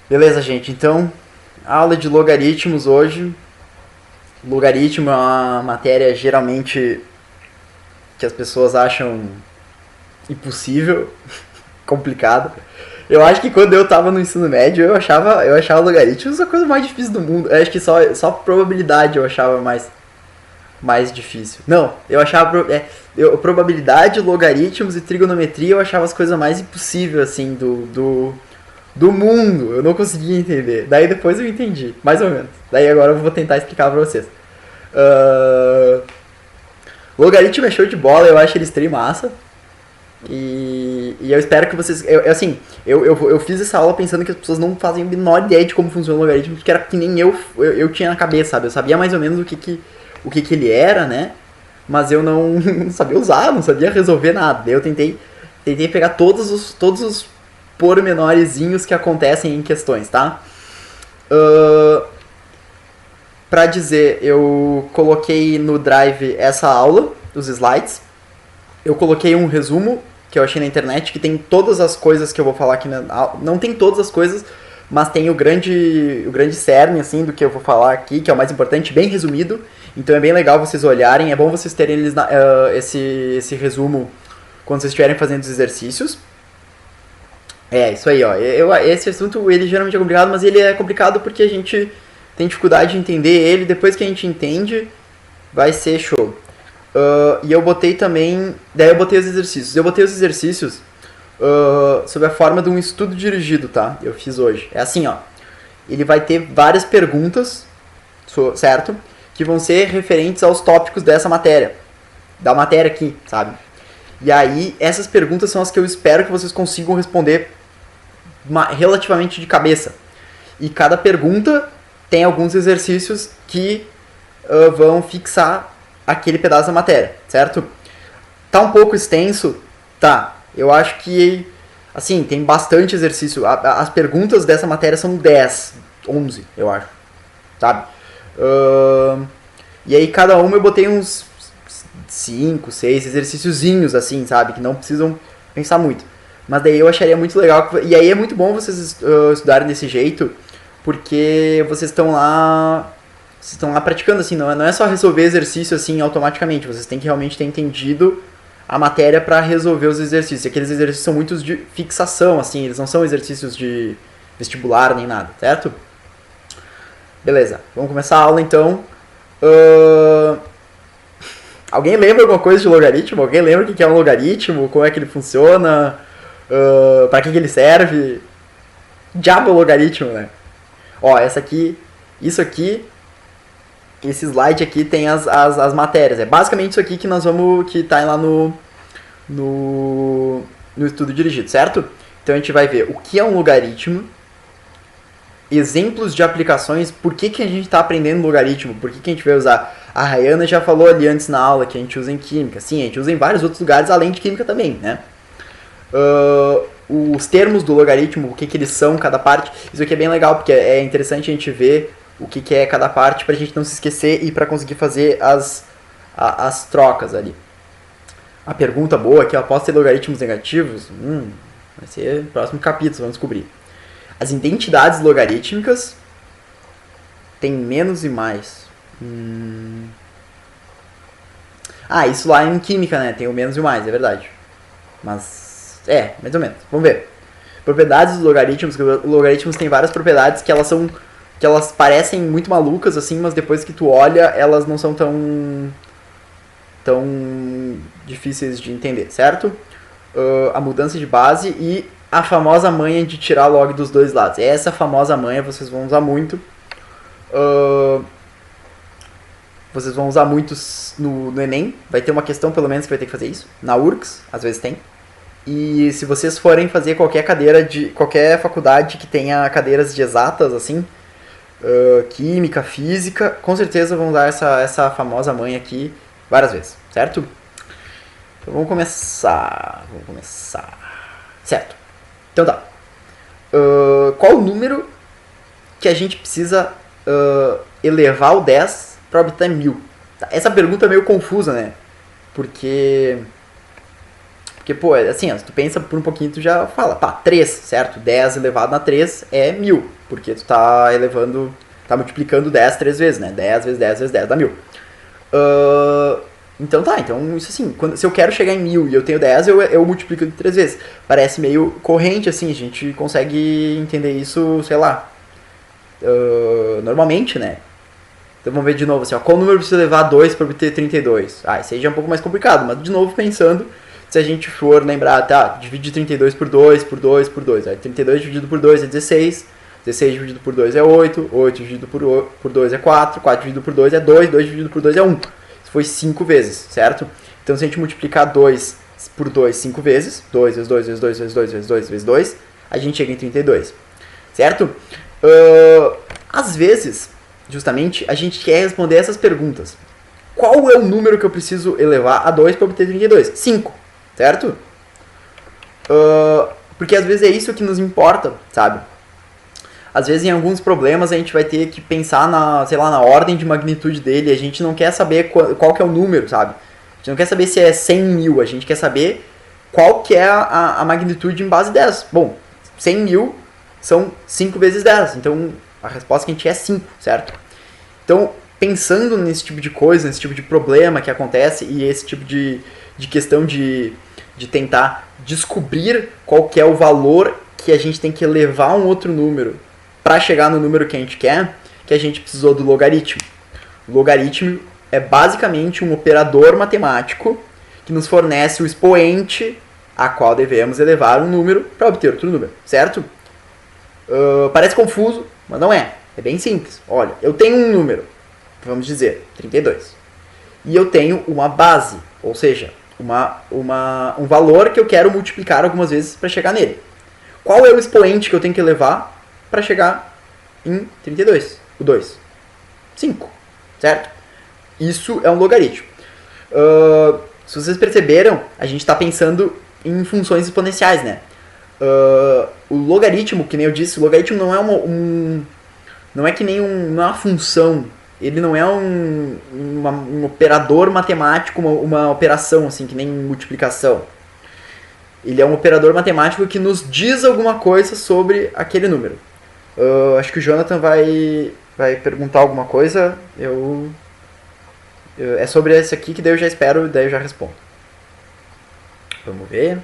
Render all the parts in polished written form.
Beleza, gente. Então, aula de logaritmos hoje. Logaritmo é uma matéria geralmente que as pessoas acham impossível, complicada. Eu acho que quando eu tava no ensino médio, eu achava logaritmos a coisa mais difícil do mundo. Eu acho que só probabilidade eu achava mais difícil. Não, eu achava probabilidade, logaritmos e trigonometria eu achava as coisas mais impossíveis assim do mundo. Eu não conseguia entender. Daí depois eu entendi, mais ou menos. Daí agora eu vou tentar explicar pra vocês. Uh, Logaritmo é show de bola, eu acho ele extrem massa. E eu espero que vocês. Eu fiz essa aula pensando que as pessoas não fazem a menor ideia de como funciona o logaritmo, porque era que nem eu tinha na cabeça, sabe? Eu sabia mais ou menos o que ele era, né? Mas eu não sabia usar, não sabia resolver nada. Daí eu tentei pegar todos os pormenorezinhos que acontecem em questões, tá? Uh, Pra dizer, eu coloquei no Drive essa aula, os slides. Eu coloquei um resumo que eu achei na internet que tem todas as coisas que eu vou falar aqui na aula. Não tem todas as coisas, mas tem o grande cerne assim do que eu vou falar aqui, que é o mais importante, bem resumido. Então é bem legal vocês olharem, é bom vocês terem esse resumo quando vocês estiverem fazendo os exercícios. É, isso aí, ó. Esse assunto, ele geralmente é complicado, mas ele é complicado porque a gente tem dificuldade de entender ele. Depois que a gente entende, vai ser show. E eu botei também... Daí eu botei os exercícios. Eu botei os exercícios sob a forma de um estudo dirigido, tá? Eu fiz hoje. É assim, ó. Ele vai ter várias perguntas, certo? Que vão ser referentes aos tópicos dessa matéria. Da matéria aqui, sabe? E aí, essas perguntas são as que eu espero que vocês consigam responder relativamente de cabeça. E cada pergunta tem alguns exercícios que vão fixar aquele pedaço da matéria, certo? Tá um pouco extenso? Tá. Eu acho que, assim, tem bastante exercício. As perguntas dessa matéria são 10, 11, eu acho, sabe? E aí cada uma eu botei uns 5, 6 exercíciozinhos, assim, sabe? Que não precisam pensar muito. Mas daí eu acharia muito legal. E aí é muito bom vocês estudarem desse jeito, porque vocês estão lá praticando, assim, não é só resolver exercício assim automaticamente. Vocês têm que realmente ter entendido a matéria para resolver os exercícios. E aqueles exercícios são muitos de fixação, assim, eles não são exercícios de vestibular nem nada, certo? Beleza, vamos começar a aula então. Uh, Alguém lembra alguma coisa de logaritmo? Alguém lembra o que é um logaritmo? Como é que ele funciona? Para que ele serve? Diabo logaritmo, né? Ó, isso aqui, esse slide aqui tem as matérias. É basicamente isso aqui que nós vamos, que tá lá no estudo dirigido, certo? Então a gente vai ver o que é um logaritmo, exemplos de aplicações, por que a gente está aprendendo logaritmo, por que a gente vai usar. A Rayana já falou ali antes na aula que a gente usa em química. Sim, a gente usa em vários outros lugares além de química também, né? Os termos do logaritmo, o que eles são, cada parte. Isso aqui é bem legal, porque é interessante a gente ver o que é cada parte pra gente não se esquecer e pra conseguir fazer as trocas ali. A pergunta boa aqui, posso ter logaritmos negativos? Vai ser o próximo capítulo, vamos descobrir. As identidades logarítmicas tem menos e mais. Isso lá em química, né? Tem o menos e o mais, é verdade. Mas, mais ou menos. Vamos ver. Propriedades dos logaritmos. Logaritmos têm várias propriedades que elas parecem muito malucas, assim, mas depois que tu olha, elas não são tão difíceis de entender, certo? A mudança de base e a famosa manha de tirar log dos dois lados. Essa famosa manha vocês vão usar muito. Vocês vão usar muito no Enem. Vai ter uma questão, pelo menos, que vai ter que fazer isso. Na URGS, às vezes tem. E se vocês forem fazer qualquer cadeira de qualquer faculdade que tenha cadeiras de exatas, assim, química, física, com certeza vão usar essa famosa manha aqui várias vezes, certo? Então vamos começar. Certo. Então tá. Qual o número que a gente precisa elevar ao 10 para obter 1000? Essa pergunta é meio confusa, né? Porque Porque, pô, assim, se tu pensa por um pouquinho, tu já fala, pá, 3, certo? 10 elevado a 3 é 1000, porque tu tá elevando, tá multiplicando 10 3 vezes, né? 10 vezes 10 vezes 10 dá 1000. Então tá, então isso assim, se eu quero chegar em 1000 e eu tenho 10, eu multiplico de 3 vezes. Parece meio corrente, assim, a gente consegue entender isso, sei lá, normalmente, né? Então vamos ver de novo, assim, ó, qual número precisa levar 2 para obter 32? Esse aí já é um pouco mais complicado, mas de novo pensando, se a gente for lembrar, tá, divide 32 por 2, por 2, por 2. Aí 32 dividido por 2 é 16, 16 dividido por 2 é 8, 8 dividido por 2 é 4, 4 dividido por 2 é 2, 2 dividido por 2 é 1. Isso foi 5 vezes, certo? Então se a gente multiplicar 2 por 2 5 vezes, 2 vezes 2 vezes 2 vezes 2 vezes 2 vezes 2, a gente chega em 32, certo? Às vezes, justamente, a gente quer responder essas perguntas. Qual é o número que eu preciso elevar a 2 para obter 32? 5, certo? Porque às vezes é isso que nos importa, sabe? Às vezes em alguns problemas a gente vai ter que pensar na, sei lá, na ordem de magnitude dele. A gente não quer saber qual que é o número, sabe? A gente não quer saber se é 100 mil. A gente quer saber qual que é a magnitude em base 10. Bom, 100 mil são 5 vezes 10. Então a resposta que a gente quer é 5, certo? Então, pensando nesse tipo de coisa, nesse tipo de problema que acontece e esse tipo de questão de tentar descobrir qual que é o valor que a gente tem que elevar um outro número para chegar no número que a gente quer, que a gente precisou do logaritmo. O logaritmo é basicamente um operador matemático que nos fornece o expoente a qual devemos elevar um número para obter outro número, certo? Parece confuso, mas não é. É bem simples. Olha, eu tenho um número, vamos dizer, 32. E eu tenho uma base, ou seja, um valor que eu quero multiplicar algumas vezes para chegar nele. Qual é o expoente que eu tenho que levar para chegar em 32? O 2. 5, certo? Isso é um logaritmo. Se vocês perceberam, a gente está pensando em funções exponenciais, né? O logaritmo, que nem eu disse, o logaritmo não é não é que nem não é uma função. Ele não é um operador matemático, uma operação, assim, que nem multiplicação. Ele é um operador matemático que nos diz alguma coisa sobre aquele número. Acho que o Jonathan vai perguntar alguma coisa. É sobre esse aqui que daí eu já espero, daí eu já respondo. Vamos ver.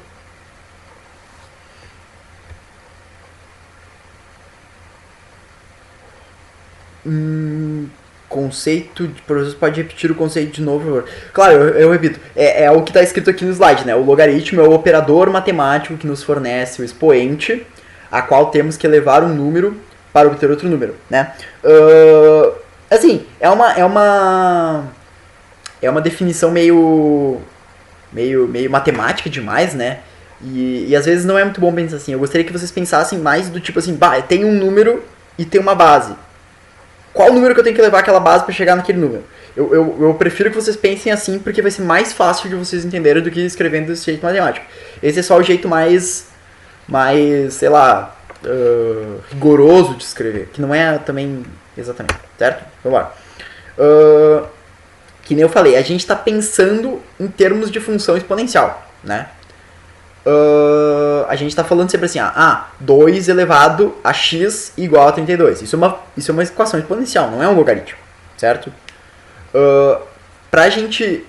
Conceito de professor, pode repetir o conceito de novo, por favor. Claro, eu repito. É o que está escrito aqui no slide, né? O logaritmo é o operador matemático que nos fornece o expoente a qual temos que elevar um número para obter outro número, né? Assim, é uma definição meio matemática demais, né? E às vezes não é muito bom pensar assim. Eu gostaria que vocês pensassem mais do tipo assim, tem um número e tem uma base. Qual o número que eu tenho que levar aquela base para chegar naquele número? Eu prefiro que vocês pensem assim, porque vai ser mais fácil de vocês entenderem do que escrevendo desse jeito matemático. Esse é só o jeito mais sei lá, rigoroso de escrever, que não é também exatamente, certo? Vamos lá. Que nem eu falei, a gente está pensando em termos de função exponencial, né? A gente está falando sempre assim, 2 elevado a x igual a 32. Isso é uma equação exponencial, não é um logaritmo, certo? Pra gente...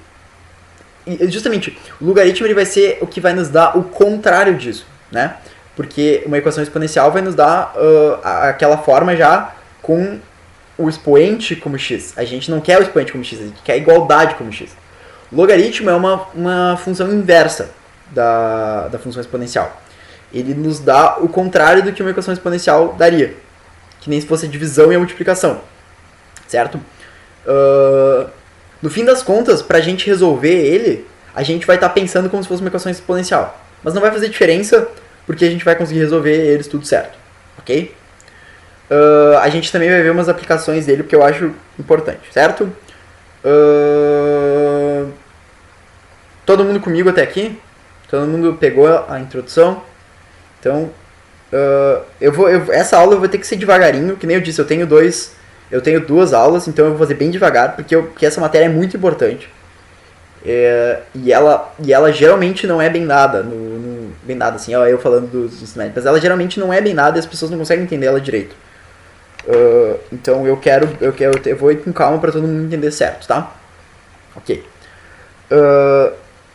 Justamente, o logaritmo ele vai ser o que vai nos dar o contrário disso, né? Porque uma equação exponencial vai nos dar aquela forma já com o expoente como x. A gente não quer o expoente como x, a gente quer a igualdade como x. O logaritmo é uma função inversa da função exponencial. Ele nos dá o contrário do que uma equação exponencial daria. Que nem se fosse a divisão e a multiplicação. Certo? No fim das contas, para a gente resolver ele, a gente vai estar pensando como se fosse uma equação exponencial. Mas não vai fazer diferença, porque a gente vai conseguir resolver eles tudo certo. Ok? A gente também vai ver umas aplicações dele, porque eu acho importante. Certo? Todo mundo comigo até aqui? Todo mundo pegou a introdução? Então, essa aula eu vou ter que ser devagarinho, que nem eu disse, eu tenho duas aulas, então eu vou fazer bem devagar, porque essa matéria é muito importante. E ela geralmente não é bem dada, bem dada assim, ó, eu falando dos ensino médio, mas ela geralmente não é bem dada e as pessoas não conseguem entender ela direito. Então eu vou ir com calma para todo mundo entender certo, tá? Ok.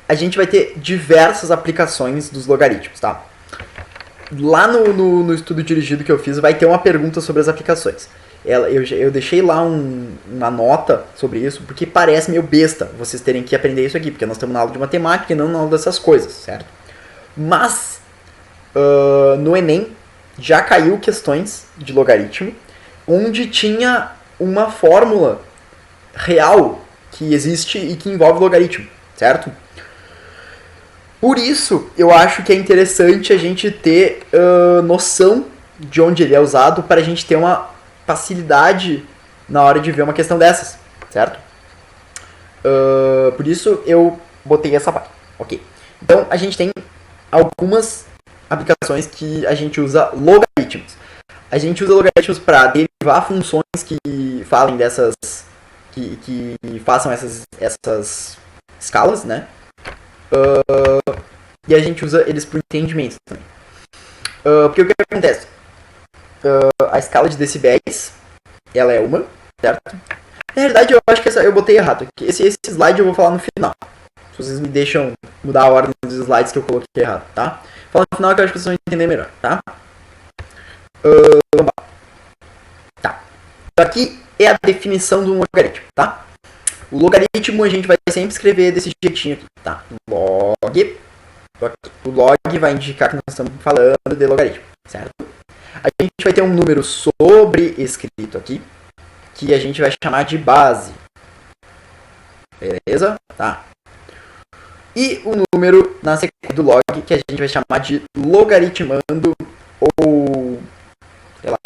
A gente vai ter diversas aplicações dos logaritmos, tá? Lá no estudo dirigido que eu fiz, vai ter uma pergunta sobre as aplicações. Eu deixei lá uma nota sobre isso, porque parece meio besta vocês terem que aprender isso aqui, porque nós estamos na aula de matemática e não na aula dessas coisas, certo? Mas, no Enem, já caiu questões de logaritmo, onde tinha uma fórmula real que existe e que envolve logaritmo, certo? Por isso, eu acho que é interessante a gente ter noção de onde ele é usado para a gente ter uma facilidade na hora de ver uma questão dessas, certo? Por isso eu botei essa parte. Ok. Então a gente tem algumas aplicações que a gente usa logaritmos. A gente usa logaritmos para derivar funções que falem dessas. Que façam essas escalas, né? E a gente usa eles para entendimento também. Porque o que acontece? A escala de decibéis, ela é uma, certo? Na realidade, eu acho que eu botei errado. Esse slide eu vou falar no final. Se vocês me deixam mudar a ordem dos slides que eu coloquei errado, tá? Fala no final que eu acho que vocês vão entender melhor, tá? Vamos lá. Tá. Aqui é a definição de um logaritmo, tá? O logaritmo a gente vai sempre escrever desse jeitinho aqui, tá? Log. O log vai indicar que nós estamos falando de logaritmo, certo? A gente vai ter um número sobrescrito aqui, que a gente vai chamar de base. Beleza? Tá. E o número na sequência do log, que a gente vai chamar de logaritmando ou... sei lá.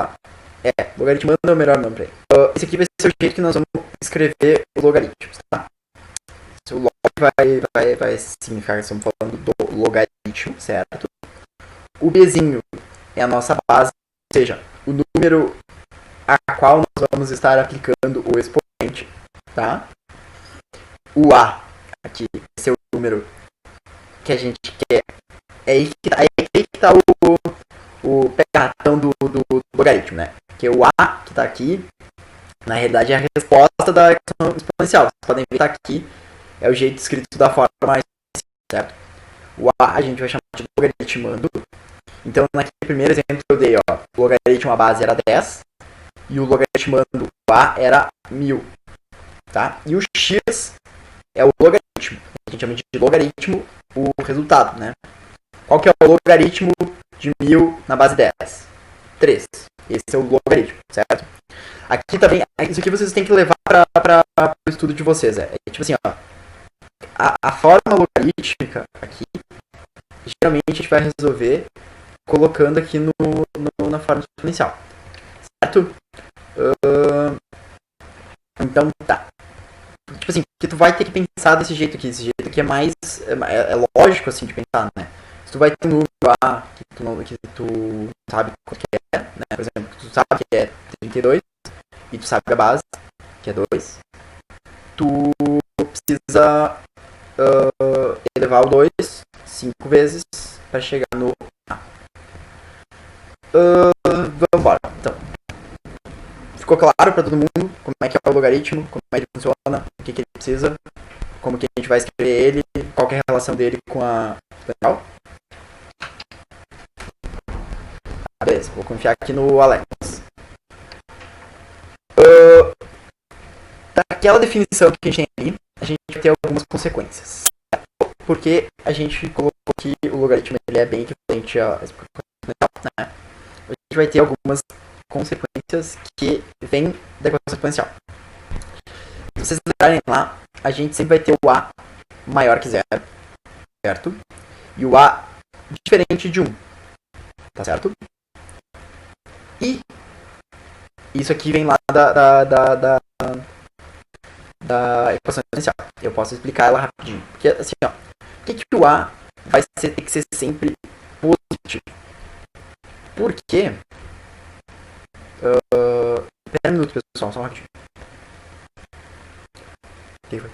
Logaritmando é o melhor nome pra ele. Esse aqui vai ser o jeito que nós vamos escrever os logaritmos, tá? O log vai significar que estamos falando do logaritmo, certo? O Bzinho é a nossa base, ou seja, o número a qual nós vamos estar aplicando o expoente, tá? O A, aqui, vai ser o número que a gente quer. É aí que tá o pegatão do logaritmo, né? Porque o A, que tá aqui, na realidade é a resposta da equação exponencial. Vocês podem ver que tá aqui, é o jeito escrito da forma mais, certo? O A a gente vai chamar de logaritmando. Então, naquele primeiro exemplo que eu dei, ó, o logaritmo a base era 10 e o logaritmando A era 1000, tá? E o X é o logaritmo. A gente chama de logaritmo o resultado, né? Qual que é o logaritmo de 1000 na base 10? 3. Esse é o logaritmo, certo? Aqui também, isso aqui vocês têm que levar para o estudo de vocês. É tipo assim, ó, a forma logarítmica aqui, geralmente a gente vai resolver colocando aqui na forma exponencial, certo? Então, tá. Tipo assim, que tu vai ter que pensar desse jeito aqui. Esse jeito aqui é mais... É lógico, assim, de pensar, né? Se tu vai ter um número A que tu sabe qual que é, né? Por exemplo, tu sabe que é 32 e tu sabe a base, que é 2. Tu precisa elevar o 2 5 vezes para chegar no A. Vamos embora. Então, ficou claro para todo mundo como é que é o logaritmo, como é que ele funciona, o que ele precisa, como que a gente vai escrever ele, qual que é a relação dele com a legal? Beleza, vou confiar aqui no Alex. Daquela definição que a gente tem ali, a gente vai ter algumas consequências. Porque a gente colocou que o logaritmo ele é bem equivalente a exponencial, né? A gente vai ter algumas consequências que vêm da equação exponencial. Se vocês lembrarem lá, a gente sempre vai ter o A maior que zero, certo? E o A diferente de 1, tá certo? E isso aqui vem lá da equação exponencial. Eu posso explicar ela rapidinho. Porque assim, ó, por que o A vai ter que ser sempre positivo? Por quê? Espera um minuto, pessoal, só um rapidinho. O que foi?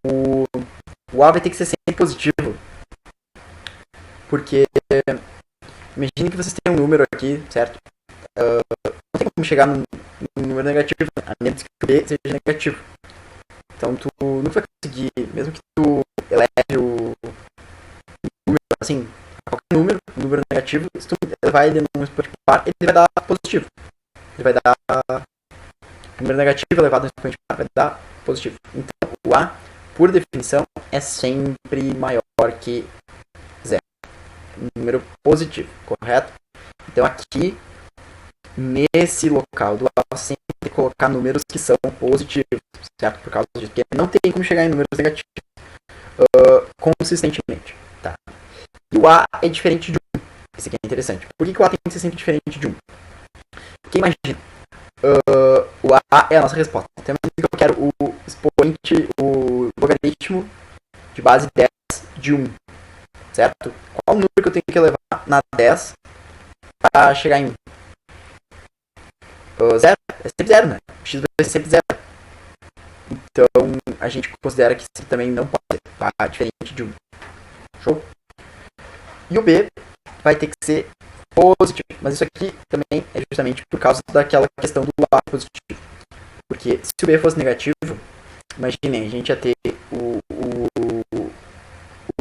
O A vai ter que ser sempre positivo, porque imagine que vocês têm um número aqui, certo? Não tem como chegar num número negativo, a menos que o B seja negativo. Então tu não vai conseguir, mesmo que tu eleve o número, assim, qualquer número negativo, se tu levar ele num expoente par, ele vai dar positivo. Ele vai dar número negativo elevado no expoente par, vai dar positivo. Então o A, por definição, é sempre maior que zero. Um número positivo, correto? Então aqui, nesse local do A, você sempre tem que colocar números que são positivos, certo? Por causa disso, porque não tem como chegar em números negativos consistentemente, tá? E o A é diferente de 1. Isso aqui é interessante. Por que o A tem que ser sempre diferente de 1? Porque imagina, o A é a nossa resposta. Então imagina que eu quero o expoente, o logaritmo de base 10 de 1, certo? Qual o número que eu tenho que levar na 10 para chegar em 1? Zero? É sempre zero, né? O x vai ser sempre zero. Então a gente considera que isso também não pode ser, tá? Diferente de 1. Show? E o B vai ter que ser positivo. Mas isso aqui também é justamente por causa daquela questão do A positivo. Porque se o B fosse negativo, imaginem, a gente ia ter o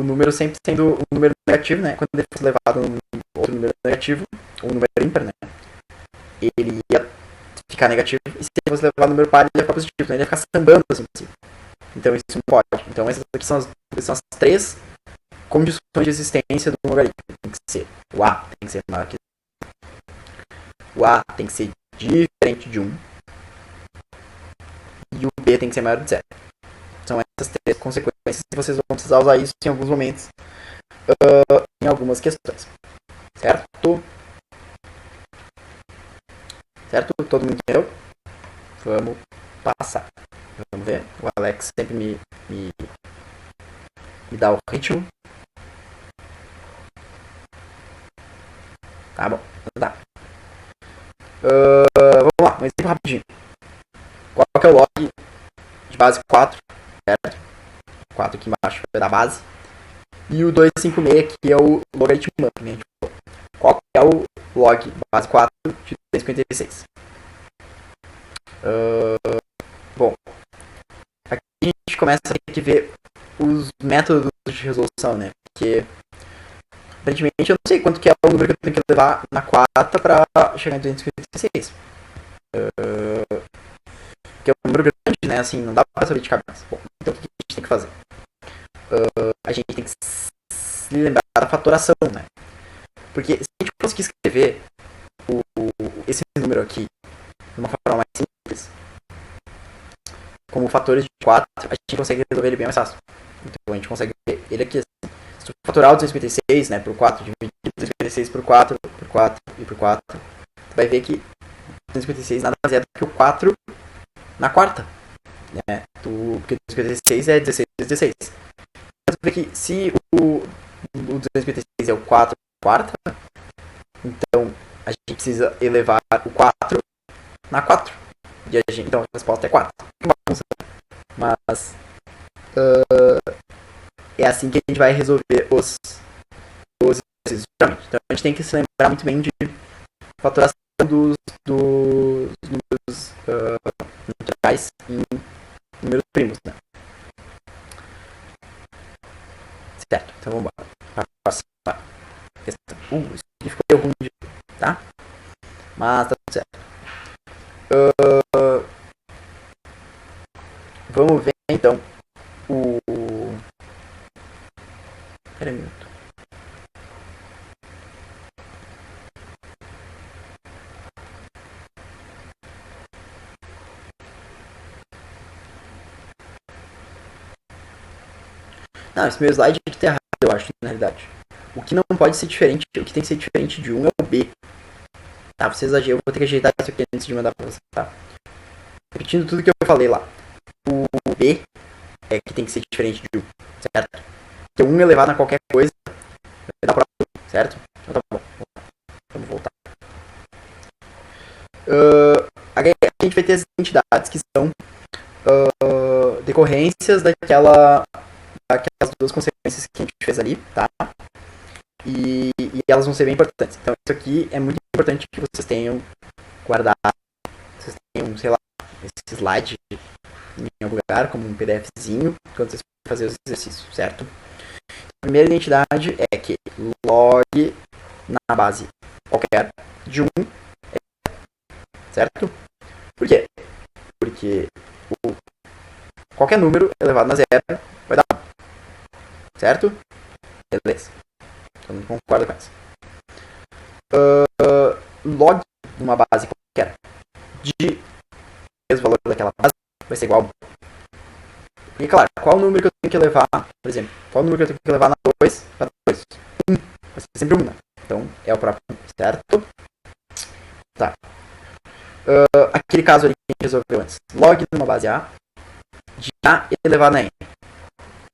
número sempre sendo um número negativo, né? Quando ele fosse levado a um outro número negativo, ou um número ímpar, né? Ele ia ficar negativo. E se ele fosse levado ao número par, ele ia ficar positivo. Né? Ele ia ficar sambando assim. Então isso não pode. Então essas aqui são as três condições de existência do logaritmo. Tem que ser o A tem que ser maior que o A tem que ser diferente de 1 e o B tem que ser maior de 0. São essas três consequências e vocês vão precisar usar isso em alguns momentos, em algumas questões. Certo? Certo? Todo mundo entendeu? Vamos passar. Vamos ver. O Alex sempre me dá o ritmo. Tá bom. Tá. Vamos lá, um exemplo rapidinho. Qual que é o log de base 4, certo? 4 aqui embaixo é da base. E o 256 aqui é o logaritmo up, né? Qual que é o log base 4 de 256? Bom, aqui a gente começa a ter que ver os métodos de resolução, né? Porque aparentemente eu não sei quanto que é o número que eu tenho que levar na quarta para chegar em 256. Que é um número grande, né? Assim, não dá pra saber de cabeça. Bom, então o que a gente tem que fazer? A gente tem que se lembrar da fatoração, né? Porque se a gente conseguir escrever esse número aqui de uma forma mais simples, como fatores de 4, a gente consegue resolver ele bem mais fácil. Então a gente consegue ver ele aqui assim. Se tu fatorar o 256, né, por 4, dividir 256 por 4, por 4 e por 4, tu vai ver que 256 nada mais é do que o 4 na quarta. Né? Porque 256 é 16 vezes 16. Mas tu vê que se o 256 é o 4 na quarta, então a gente precisa elevar o 4 na 4. E a gente, então a resposta é 4. Mas é assim que a gente vai resolver os exercícios. Então a gente tem que se lembrar muito bem de fatoração dos números naturais em números primos. Né? Certo, então vamos embora. Para a próxima questão. Isso aqui ficou ruim de. Tá? Mas tá tudo certo. Vamos ver então o. Pera um minuto. Não, esse meu slide tá errado, eu acho, na realidade. O que não pode ser diferente, o que tem que ser diferente de 1 é o B. Tá, vocês eu vou ter que ajeitar isso aqui antes de mandar pra vocês, tá? Repetindo tudo que eu falei lá. O B é que tem que ser diferente de 1, certo? Porque 1 elevado a qualquer coisa vai dar pra 1, certo? Então tá bom. Vamos voltar. A gente vai ter as entidades que são decorrências daquelas duas consequências que a gente fez ali, tá? E elas vão ser bem importantes. Então isso aqui é muito importante que vocês tenham guardado, vocês tenham, sei lá, esse slide em algum lugar, como um PDFzinho, quando vocês fazer os exercícios, certo? A primeira identidade é que log na base qualquer de 1 é, certo? Por quê? Porque qualquer número elevado a zero vai dar 1, certo? Beleza. Então não concordo com isso. Log numa base qualquer de mesmo valor daquela base vai ser igual a 1. E claro, qual o número que eu tenho que levar, por exemplo, qual o número que eu tenho que levar na 2 para 2? 1. Vai ser sempre 1, né? Então é o próprio 1, certo? Tá. Aquele caso ali que a gente resolveu antes. Log numa base A de A elevado a N.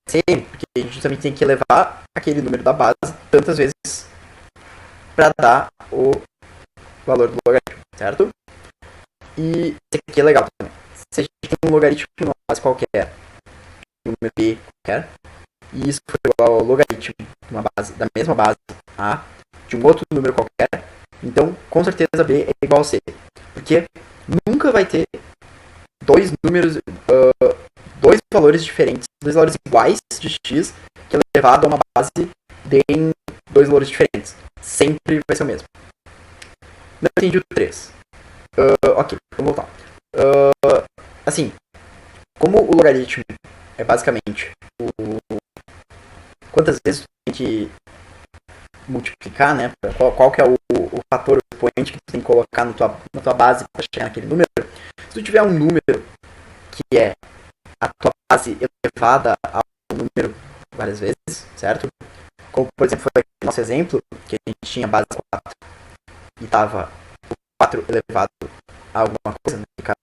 Sempre, porque a gente também tem que elevar aquele número da base tantas vezes para dar o valor do logaritmo, certo? E esse aqui é legal também. Se a gente tem um logaritmo numa base qualquer, um número B qualquer, e isso for igual ao logaritmo de uma base, da mesma base A de um outro número qualquer, então com certeza B é igual a C. Porque nunca vai ter dois números, dois valores diferentes, dois valores iguais de x que é elevado a uma base de dois valores diferentes. Sempre vai ser o mesmo. Não entendi o 3. Ok, vamos voltar. Assim, como o logaritmo é basicamente quantas vezes tu tem que multiplicar, né? Qual que é o fator expoente que tu tem que colocar na tua base para chegar naquele número. Se tu tiver um número que é a tua base elevada a um número várias vezes, certo? Como, por exemplo, foi o nosso exemplo, que a gente tinha a base 4 e estava o 4 elevado a alguma coisa, né? 4.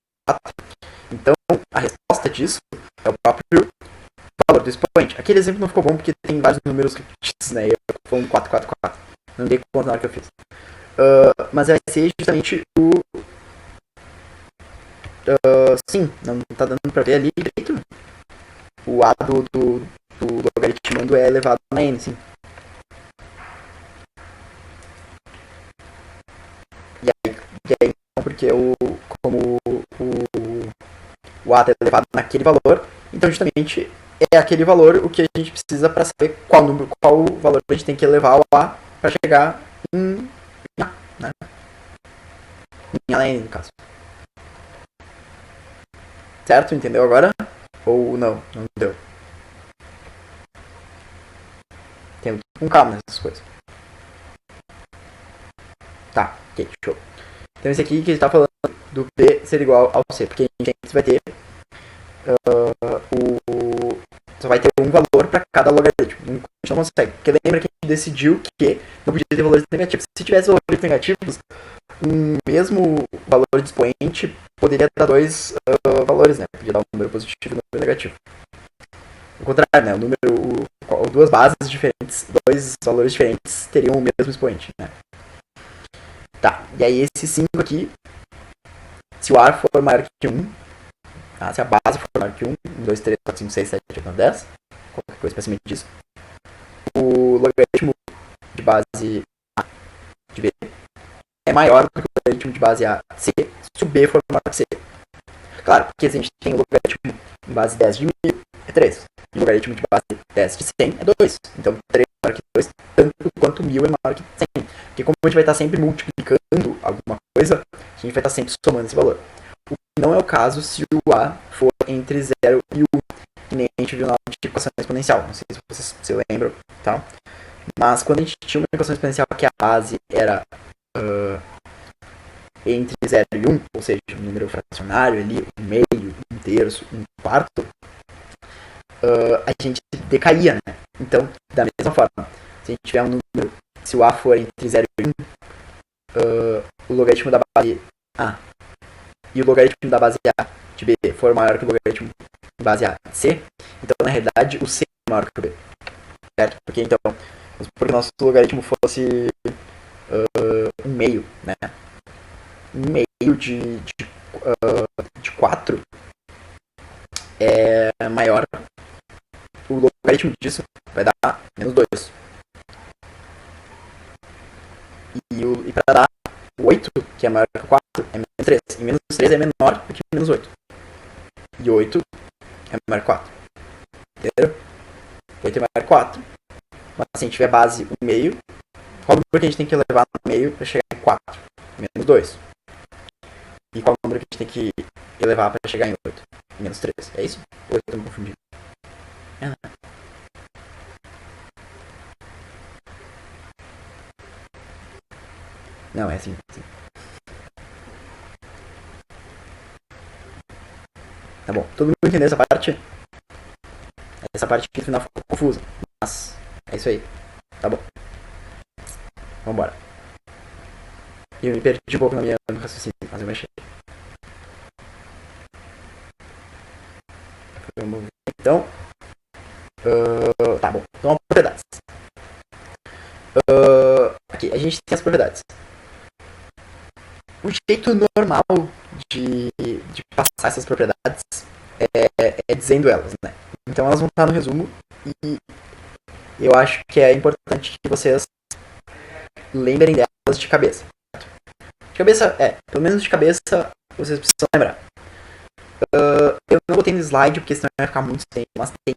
Então, a resposta disso é o próprio valor do expoente. Aquele exemplo não ficou bom porque tem vários números repetidos, né? Eu tô falando 4, 4, 4. Não dei conta na hora que eu fiz. Mas vai ser justamente o... sim, não tá dando pra ver ali direito. O A do logaritmando é elevado a n, sim. E aí porque como o A é elevado naquele valor, então justamente é aquele valor o que a gente precisa para saber qual valor a gente tem que elevar ao A para chegar em A, né? Em A n, no caso. Certo? Entendeu agora? Ou não? Não deu. Tem que ir com calma nessas coisas. Tá, ok, show. Então esse aqui que a gente tá falando do B ser igual ao C, porque a gente vai ter só vai ter um valor para cada logaritmo. A gente não consegue. Porque lembra que a gente decidiu que não podia ter valores negativos. Se tivesse valores negativos, um mesmo valor de expoente poderia dar dois valores, né? Podia dar um número positivo e um número negativo. O contrário, né? Duas bases diferentes, dois valores diferentes teriam o mesmo expoente, né? Tá, e aí esse 5 aqui, se o A for maior que 1, tá? Se a base for maior que 1, 2, 3, 4, 5, 6, 7, 8, 9, 10, qualquer coisa pra cima disso, o logaritmo de base A de B é maior do que o logaritmo de base A C se o B for maior que C. Claro, porque se a gente tem o logaritmo de base 10 de 1000 é 3, e o logaritmo de base 10 de 100 é 2. Então 3 é maior que 2, tanto quanto 1000 é maior que 100. Porque como a gente vai estar sempre multiplicando alguma coisa, a gente vai estar sempre somando esse valor. O que não é o caso se o A for entre 0 e 1, que nem a gente viu na aula de equação exponencial. Não sei se vocês se lembram, tá? Mas quando a gente tinha uma equação exponencial que a base era entre 0 e 1, ou seja, um número fracionário ali, um meio, um terço, um quarto, a gente decaía, né? Então, da mesma forma, se a gente tiver um número, se o A for entre 0 e 1, o logaritmo da base A e o logaritmo da base A de B for maior que o logaritmo da base A de C, então, na realidade, o C é maior que o B, certo? Porque, então, porque o nosso logaritmo fosse um meio, né? Um meio de 4 é logaritmo disso vai dar menos 2. E para dar 8, que é maior que 4, é menos 3. E menos 3 é menor do que menos 8. E 8 é maior que 4. Entendeu? 8 é maior que 4. Mas se a gente tiver base 1 meio, qual número que a gente tem que levar no meio para chegar em 4? Menos 2. E qual número que a gente tem que elevar para chegar em 8? Menos 3. É isso? Ou eu estou me confundindo? É, né? Não, é assim. Tá bom. Todo mundo entendeu essa parte? Essa parte aqui no final ficou confusa. Mas é isso aí. Tá bom. Vambora. Eu me perdi um pouco na minha raciocínio, mas eu mexi. Então. Tá bom. Então, propriedades. Aqui, a gente tem as propriedades. O jeito normal de passar essas propriedades é dizendo elas, né? Então elas vão estar no resumo e eu acho que é importante que vocês lembrem delas de cabeça. De cabeça, pelo menos de cabeça vocês precisam lembrar. Eu não botei no slide porque senão vai ficar muito tempo, mas tem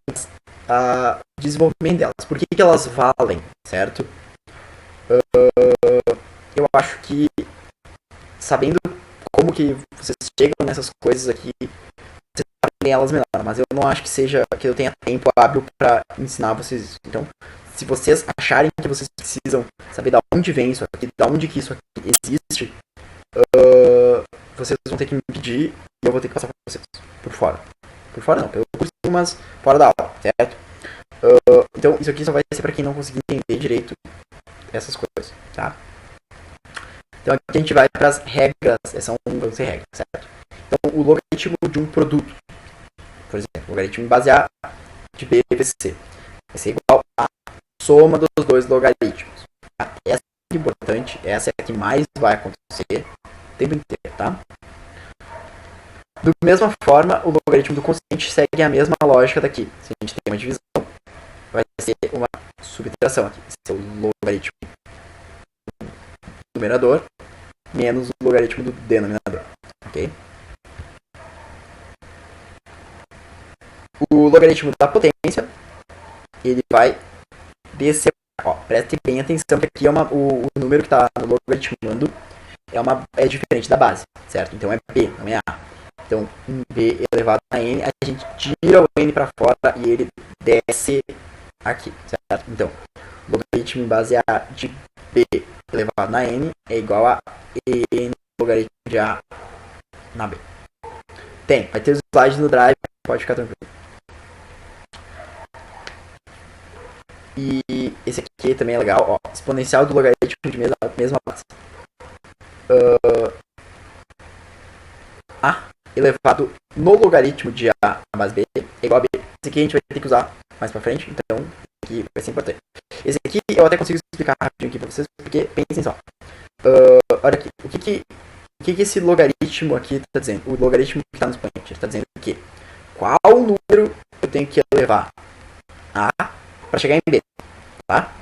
desenvolvimento delas. Por que elas valem, certo? Eu acho que sabendo como que vocês chegam nessas coisas aqui, vocês aprendem elas melhor, mas eu não acho que seja que eu tenha tempo hábil para ensinar vocês isso. Então, se vocês acharem que vocês precisam saber de onde vem isso aqui, de onde que isso aqui existe, vocês vão ter que me pedir e eu vou ter que passar para vocês por fora. Por fora não, pelo curso, mas fora da aula, certo? Então, isso aqui só vai ser para quem não conseguir entender direito essas coisas, tá? Então aqui a gente vai para as regras, vão ser regras, certo? Então o logaritmo de um produto, por exemplo, o logaritmo base A de B vezes C, vai ser igual à soma dos dois logaritmos. Tá? Essa é importante, essa é a que mais vai acontecer o tempo inteiro, tá? Da mesma forma, o logaritmo do quociente segue a mesma lógica daqui. Se a gente tem uma divisão, vai ser uma subtração aqui. Esse é o logaritmo do numerador menos o logaritmo do denominador, ok? O logaritmo da potência, ele vai descer, ó, prestem bem atenção que aqui é o número que está no logaritmando é diferente da base, certo? Então é B, não é A. Então, B elevado a N, a gente tira o N para fora e ele desce aqui, certo? Então, logaritmo em base A de B elevado na N é igual a N logaritmo de A na B. Vai ter os slides no Drive, pode ficar tranquilo. E esse aqui também é legal, ó, exponencial do logaritmo de mesma base. A elevado no logaritmo de A na base B é igual a B. Esse aqui a gente vai ter que usar mais pra frente, então aqui vai ser importante. Esse aqui eu até consigo explicar rapidinho aqui pra vocês, porque pensem só. Olha aqui, o que esse logaritmo aqui está dizendo? O logaritmo que está no expoente, ele está dizendo que qual número eu tenho que elevar A para chegar em B, tá?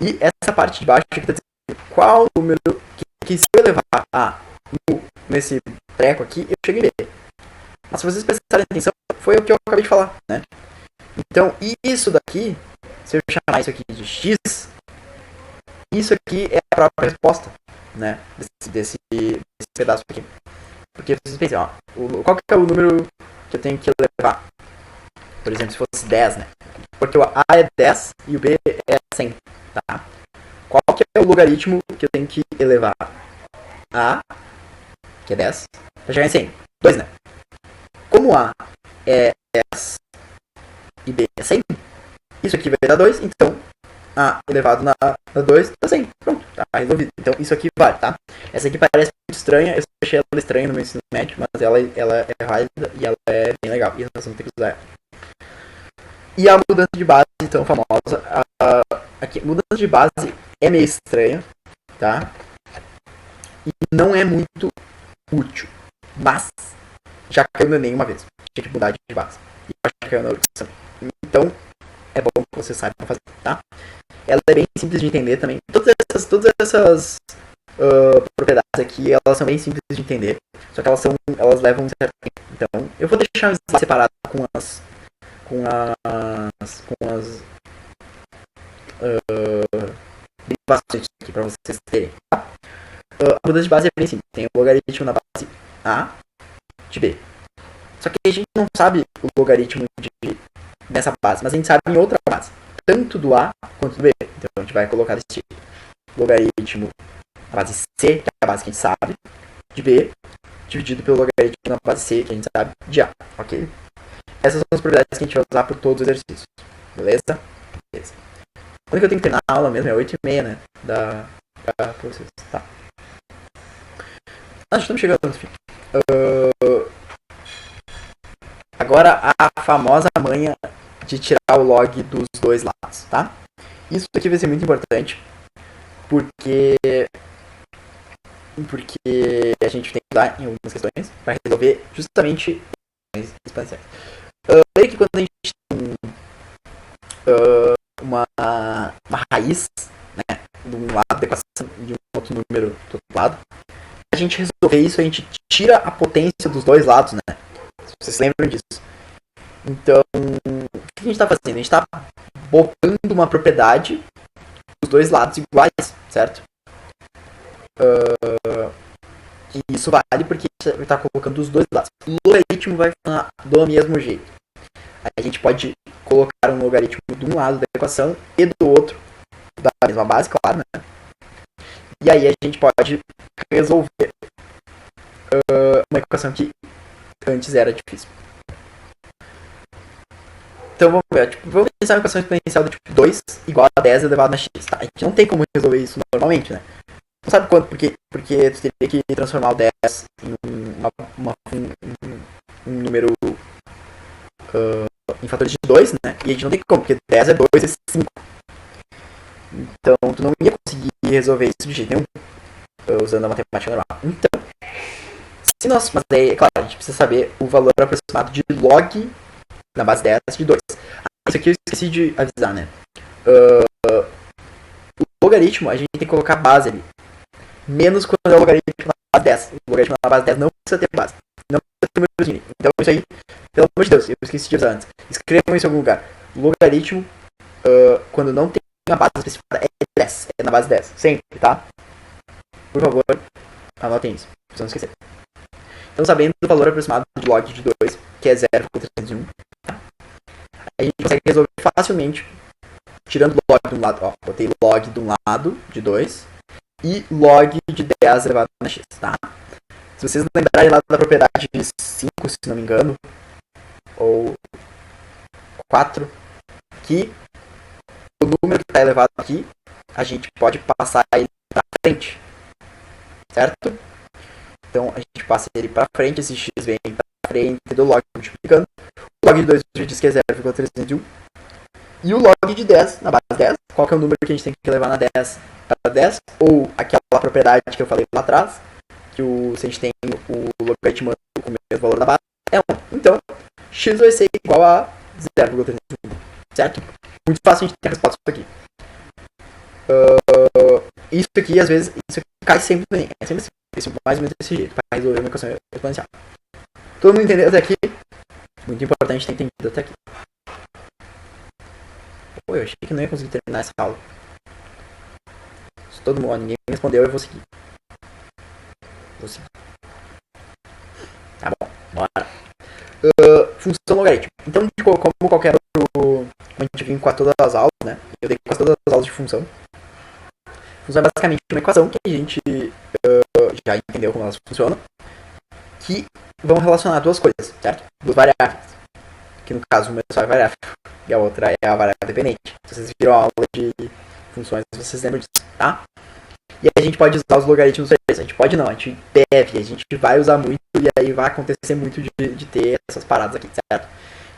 E essa parte de baixo aqui está dizendo qual número que se eu elevar A nesse treco aqui, eu chego em B. Mas se vocês prestarem atenção, foi o que eu acabei de falar, né? Então, isso daqui, se eu chamar isso aqui de X, isso aqui é a própria resposta, né? Desse pedaço aqui. Porque vocês pensam, ó, qual que é o número que eu tenho que levar? Por exemplo, se fosse 10, né? Porque o A é 10 e o B é 100, tá? Qual que é o logaritmo que eu tenho que elevar? A, que é 10, para chegar em 100. 2, né? Como A é 10 e B é 100, isso aqui vai dar 2, então A elevado na 2 dá 100. Pronto, tá resolvido. Então isso aqui vale, tá? Essa aqui parece muito estranha, eu achei ela estranha no meu ensino médio, mas ela é válida e ela é bem legal. E nós vamos ter que usar ela. E a mudança de base tão famosa, aqui, mudança de base é meio estranha, tá? E não é muito útil, mas já caiu no Enem uma vez. Tinha que mudar de base. E eu acho que caiu na opção. Então, é bom que você saiba fazer, tá? Ela é bem simples de entender também. Todas essas propriedades aqui, elas são bem simples de entender. Só que elas levam um certo tempo. Então, eu vou deixar um slide separado com as derivações aqui para vocês terem. Tá? A mudança de base é bem simples. Tem o logaritmo na base A de B. Só que a gente não sabe o logaritmo dessa base, mas a gente sabe em outra base. Tanto do A quanto do B. Então a gente vai colocar desse tipo. Logaritmo na base C, que é a base que a gente sabe, de B, dividido pelo logaritmo na base C, que a gente sabe, de A. Ok? Essas são as propriedades que a gente vai usar por todos os exercícios. Beleza? Beleza. Quando que eu tenho que terminar a aula mesmo? É 8h30, né? Pra vocês. Tá. Já estamos chegando no fim. Agora a famosa manha de tirar o log dos dois lados, tá? Isso aqui vai ser muito importante, porque a gente tem que usar em algumas questões para resolver justamente exponenciais. Veja que quando a gente tem uma raiz, né, de um lado da equação de um outro número do outro lado, a gente resolver isso, a gente tira a potência dos dois lados, né? Se vocês lembram disso. Então, o que a gente está fazendo? A gente está botando uma propriedade dos dois lados iguais, certo? E isso vale porque a gente está colocando os dois lados. O logaritmo vai funcionar do mesmo jeito. A gente pode colocar um logaritmo de um lado da equação e do outro da mesma base, claro, né? E aí a gente pode resolver uma equação que antes era difícil. Então vamos ver, vamos pensar uma equação exponencial do tipo 2 igual a 10 elevado a x. Tá? A gente não tem como resolver isso normalmente, né? Não sabe quanto, porque tu teria que transformar o 10 em um número em fatores de 2, né? E a gente não tem como, porque 10 é 2 e 5. Então tu não ia conseguir resolver isso de jeito nenhum usando a matemática normal. Então, se nós, mas daí, é claro, a gente precisa saber o valor aproximado de log na base 10 de 2. Isso aqui eu esqueci de avisar, né? O logaritmo, a gente tem que colocar a base ali. Menos quando é o logaritmo na base 10. O logaritmo na base 10 não precisa ter base. Não precisa ter números. Então isso aí, pelo amor de Deus, eu esqueci de avisar antes. Escrevam isso em algum lugar. O logaritmo, quando não tem a base especificada, é 10. É na base 10. Sempre, tá? Por favor, anotem isso. Pra não esquecer. Então, sabendo o valor aproximado de log de 2, que é 0,301, a gente consegue resolver facilmente, tirando log de um lado. Ó, botei log de um lado, de 2, e log de 10 elevado a x, tá? Se vocês lembrarem lá da propriedade de 5, se não me engano, ou 4, que o número que está elevado aqui, a gente pode passar ele para frente, certo? Então a gente passa ele para frente, esse x vem para frente do log multiplicando. O log de 2 já diz que é 0,301. E o log de 10 na base 10, qual que é o número que a gente tem que levar na 10 para 10? Ou aquela propriedade que eu falei lá atrás, que se a gente tem o logaritmo com o mesmo valor da base, é 1. Então, x vai ser igual a 0,301, certo? Muito fácil a gente ter a resposta aqui. Isso aqui, às vezes, isso aqui cai sempre bem. É sempre mais ou menos desse jeito, para resolver uma equação exponencial. Todo mundo entendeu até aqui? Muito importante ter entendido até aqui. Pô, eu achei que não ia conseguir terminar essa aula. Se todo mundo, ninguém respondeu, eu vou seguir. Tá bom, bora. Função logaritmo. Então, como qualquer outro. Como a gente viu em quase todas as aulas, né? Eu dei quase todas as aulas de função. Função é basicamente uma equação que a gente já entendeu como elas funcionam. Que vão relacionar duas coisas, certo? Duas variáveis. Que no caso, uma é só a variável e a outra é a variável dependente. Se vocês viram a aula de funções, vocês lembram disso, tá? E a gente pode usar os logaritmos vezes. A gente pode não, a gente deve, a gente vai usar muito e aí vai acontecer muito de ter essas paradas aqui, certo?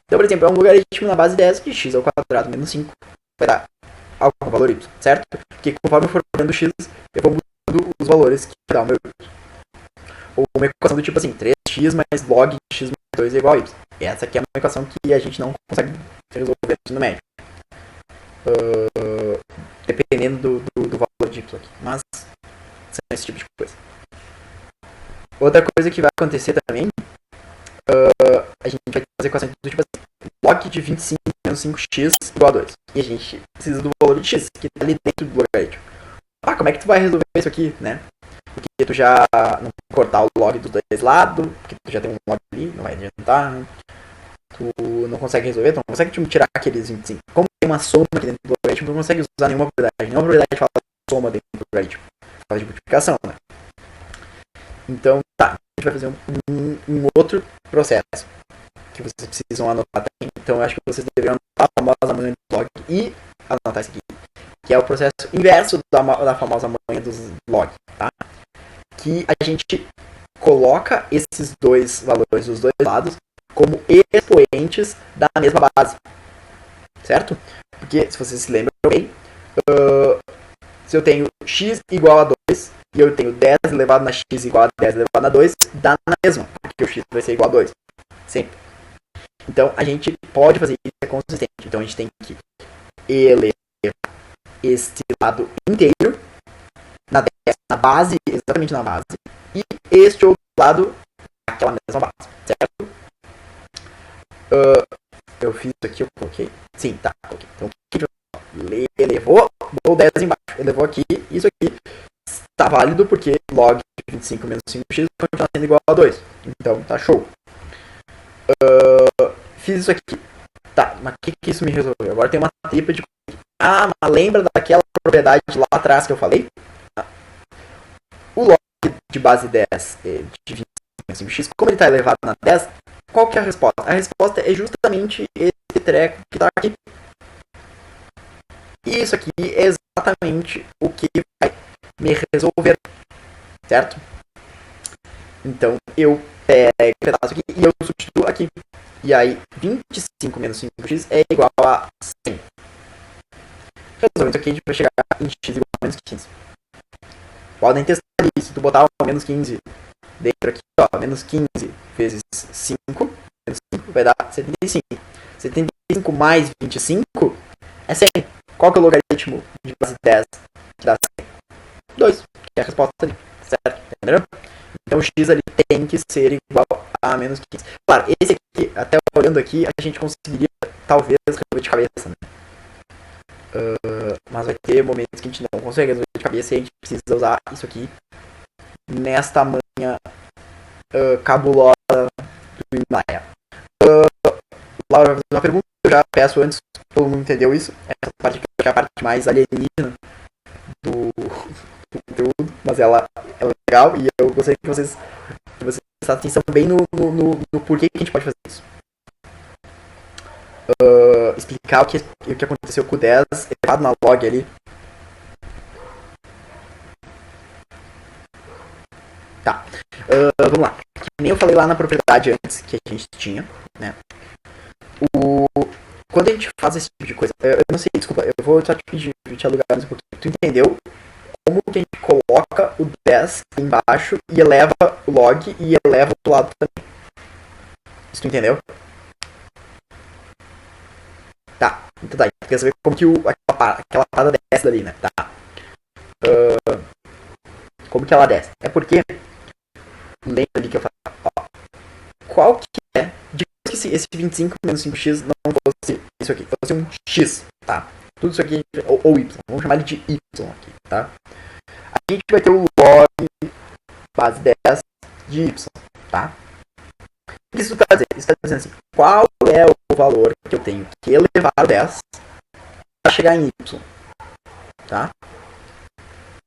Então, por exemplo, é um logaritmo na base 10 de x ao quadrado menos 5 vai dar algum valor y, certo? Porque conforme eu for vendo x, eu vou mudando os valores que dá o meu y. Ou uma equação do tipo assim, 3x x mais log de x mais 2 é igual a y. E essa aqui é uma equação que a gente não consegue resolver no ensino médio. Dependendo do valor de y aqui. Mas são esse tipo de coisa. Outra coisa que vai acontecer também, a gente vai fazer equação do tipo assim, log de 25 menos 5x igual a 2. E a gente precisa do valor de x, que está ali dentro do logaritmo. Como é que tu vai resolver isso aqui, né? Porque tu já não cortar o log dos dois lados, porque tu já tem um log ali, não vai adiantar, né? Tu não consegue resolver, tu não consegue tirar aqueles 25. Como tem uma soma aqui dentro do logaritmo, tu não consegue usar nenhuma propriedade. Nenhuma propriedade fala de soma dentro do logaritmo. Fala de multiplicação, né? Então, tá. A gente vai fazer um outro processo que vocês precisam anotar também. Então, eu acho que vocês deveriam anotar a famosa manha do log e anotar isso aqui, que é o processo inverso da famosa manha dos log, tá? Que a gente coloca esses dois valores dos dois lados como expoentes da mesma base, certo? Porque, se vocês se lembram bem, se eu tenho x igual a 2 e eu tenho 10 elevado na x igual a 10 elevado a 2, dá na mesma, porque o x vai ser igual a 2, sempre. Então, a gente pode fazer isso, é consistente. Então, a gente tem que elevar este lado inteiro na base, exatamente na base, e este outro lado naquela mesma base, certo? Eu fiz isso aqui, eu coloquei. Sim, tá, coloquei. Então, elevou, deu 10 embaixo, elevou aqui, isso aqui está válido porque log de 25 menos 5x continua sendo igual a 2. Então, tá show. Fiz isso aqui. Tá, mas o que isso me resolveu? Agora tem uma tripa de... mas lembra daquela propriedade lá atrás que eu falei? O log de base 10 de 25 menos 5x, como ele está elevado na 10, qual que é a resposta? A resposta é justamente esse treco que está aqui. E isso aqui é exatamente o que vai me resolver, certo? Então, eu pego um pedaço aqui e eu substituo aqui. E aí, 25 menos 5x é igual a 100. Resolvendo isso aqui, a gente vai chegar em x igual a menos 15. Podem testar ali, se tu botar o menos 15 dentro aqui, ó, menos 15 vezes 5, menos 5 vai dar 75. 75 mais 25 é 100. Qual que é o logaritmo de base 10 que dá 100? 2, que é a resposta ali, certo? Entendeu? Então o x ali tem que ser igual a menos 15. Claro, esse aqui, até olhando aqui, a gente conseguiria talvez resolver de cabeça, né? Mas vai ter momentos que a gente não consegue resolver de cabeça e a gente precisa usar isso aqui nesta manha cabulosa do Himalaia. Laura vai fazer uma pergunta, eu já peço antes, todo mundo entendeu isso. Essa parte aqui é a parte mais alienígena do conteúdo, mas ela é legal e eu gostaria que vocês prestem atenção bem no porquê que a gente pode fazer isso. Explicar o que aconteceu com o 10 elevado na log ali. Tá. Vamos lá. Que nem eu falei lá na propriedade antes que a gente tinha, né? Quando a gente faz esse tipo de coisa, eu não sei, desculpa, eu vou só te pedir, te alugar mais um pouquinho. Tu entendeu como que a gente coloca o 10 embaixo e eleva o log e eleva o outro lado também? Isso tu entendeu? Tá, então tá, tu quer saber como que aquela parada desce dali, né? Tá. Como que ela desce? É porque, lembra ali que eu falei, ó, qual que é, digamos que esse 25 menos 5x não fosse isso aqui, fosse um x, tá? Tudo isso aqui, ou y, vamos chamar ele de y aqui, tá? A gente vai ter o log base 10 de y, tá? O que isso está dizendo? Isso está dizendo assim, qual é o valor que eu tenho que elevar o 10 para chegar em y, tá?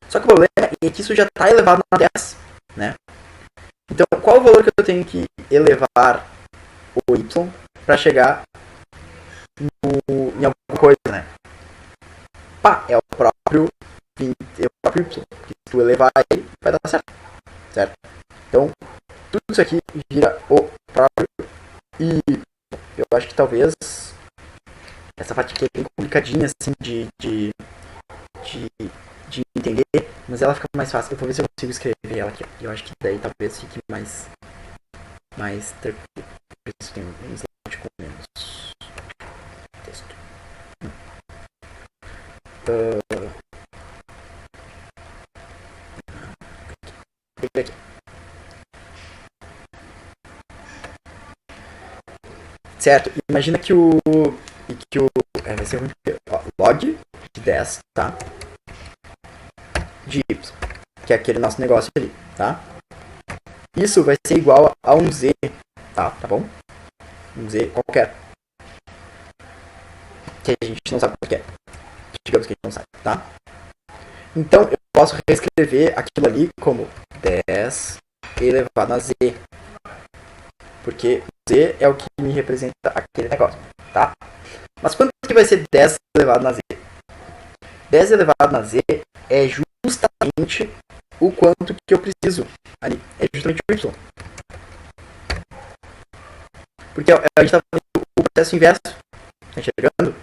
Só que o problema é que isso já está elevado na 10, né? Então, qual o valor que eu tenho que elevar o y para chegar em alguma coisa, né? Pá, é o próprio y. Porque se tu elevar ele, vai dar certo? Então, tudo isso aqui gira o próprio y. Eu acho que talvez essa parte aqui é bem complicadinha, assim, de entender, mas ela fica mais fácil. Eu vou ver se eu consigo escrever ela aqui. Eu acho que daí talvez fique mais mais tranquilo. Por isso tem um slide com menos texto. Aqui. Certo, imagina que vai ser log de 10, tá? De y, que é aquele nosso negócio ali, tá? Isso vai ser igual a um z, tá bom? Um z qualquer. Que a gente não sabe o que é. Digamos que a gente não sabe, tá? Então eu posso reescrever aquilo ali como 10 elevado a z. Porque z é o que me representa aquele negócio, tá? Mas quanto que vai ser 10 elevado na z? 10 elevado na z é justamente o quanto que eu preciso ali. É justamente o y. Porque a gente está fazendo o processo inverso. Tá enxergando?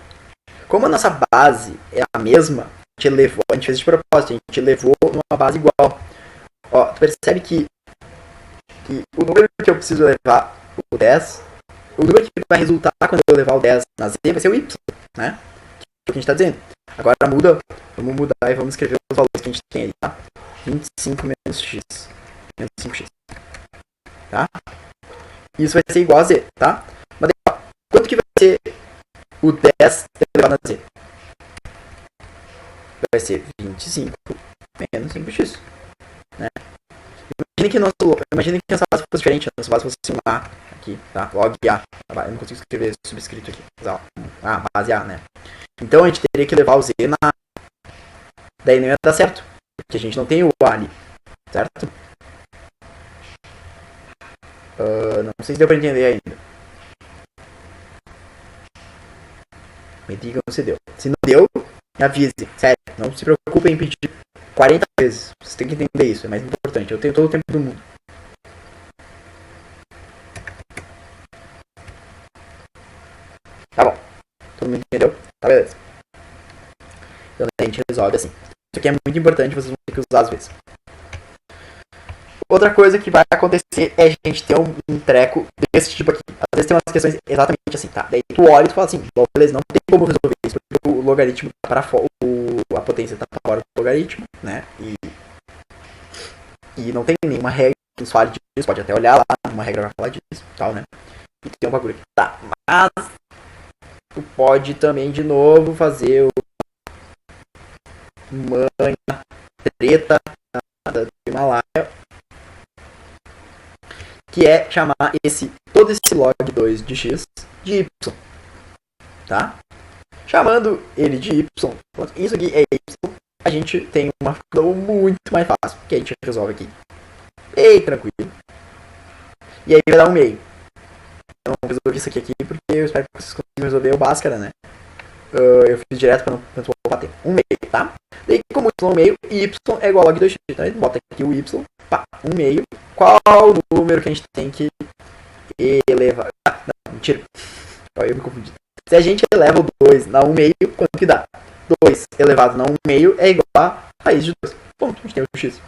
Como a nossa base é a mesma, a gente fez de propósito, a gente levou numa base igual. Ó, tu percebe que o número que eu preciso levar, o 10, o número que vai resultar quando eu levar o 10 na z vai ser o y, né? Que é o que a gente está dizendo. Agora vamos mudar e vamos escrever os valores que a gente tem ali, tá? 25 menos x. Menos 5x. Tá? Isso vai ser igual a z, tá? Mas ó, quanto que vai ser o 10 elevado a z? Vai ser 25 menos 5x. Né? Imagine que nossa base fosse diferente, nossa base fosse um A aqui, tá? Log A. Eu não consigo escrever subscrito aqui. Base A, né? Então a gente teria que levar o Z na. Daí não ia dar certo, porque a gente não tem o A ali, certo? Não sei se deu pra entender ainda. Me digam se deu. Se não deu, me avise. Sério, não se preocupem em pedir 40 vezes. Vocês têm que entender isso, é mais importante. Eu tenho todo o tempo do mundo. Tá bom. Todo mundo entendeu? Tá, beleza. Então a gente resolve assim. Isso aqui é muito importante, vocês vão ter que usar às vezes. Outra coisa que vai acontecer é a gente ter um treco desse tipo aqui. Às vezes tem umas questões exatamente assim, tá? Daí tu olha e tu fala assim, bom, beleza, não tem como resolver isso, porque o logaritmo tá para fora, a potência tá para fora do logaritmo, né? E não tem nenhuma regra que nos fale disso, pode até olhar lá, uma regra vai falar disso, tal, né? E tem um bagulho aqui, tá? Mas tu pode também de novo fazer o manha treta do Himalaia, que é chamar todo esse log 2 de x de y, tá? Chamando ele de y, isso aqui é y, a gente tem uma função muito mais fácil, que a gente resolve aqui. Bem tranquilo. E aí vai dar um meio. Eu não resolvi isso aqui porque eu espero que vocês consigam resolver o Bhaskara, né? Eu fiz direto pra não bater. Um meio, tá? Daí, como y é um meio, y é igual a log 2x. Então a gente bota aqui o y, pá, um meio. Qual o número que a gente tem que elevar? Não, mentira. Eu me confundi. Se a gente eleva o 2 na 1 meio, quanto que dá? 2 elevado na 1 meio é igual a raiz de 2. Ponto, a gente tem o x.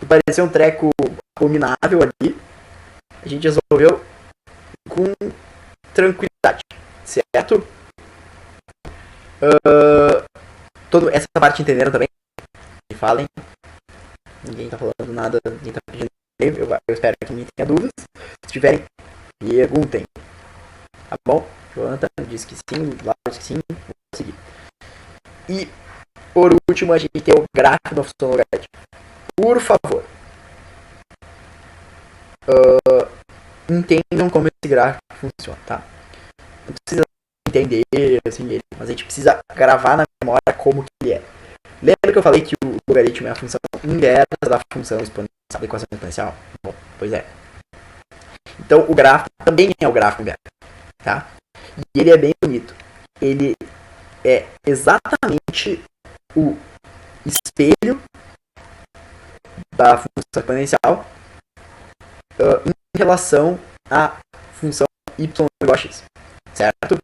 Pareceu um treco abominável ali. A gente resolveu com tranquilidade, certo? Essa parte entenderam também? Me falem. Ninguém tá falando nada, ninguém tá pedindo. Eu espero que ninguém tenha dúvidas. Se tiverem, perguntem. Tá bom? Jonathan disse que sim, Laura disse que sim. Vou seguir. E por último, a gente tem o gráfico da função logarítmica. Por favor, entendam como esse gráfico funciona, tá? Não precisa entender assim ele, mas a gente precisa gravar na memória como que ele é. Lembra que eu falei que o logaritmo é a função inversa da função exponencial, da equação exponencial? Bom, pois é. Então o gráfico também é o gráfico inverso, tá? E ele é bem bonito. Ele é exatamente o espelho da função exponencial em relação à função y igual a x, certo?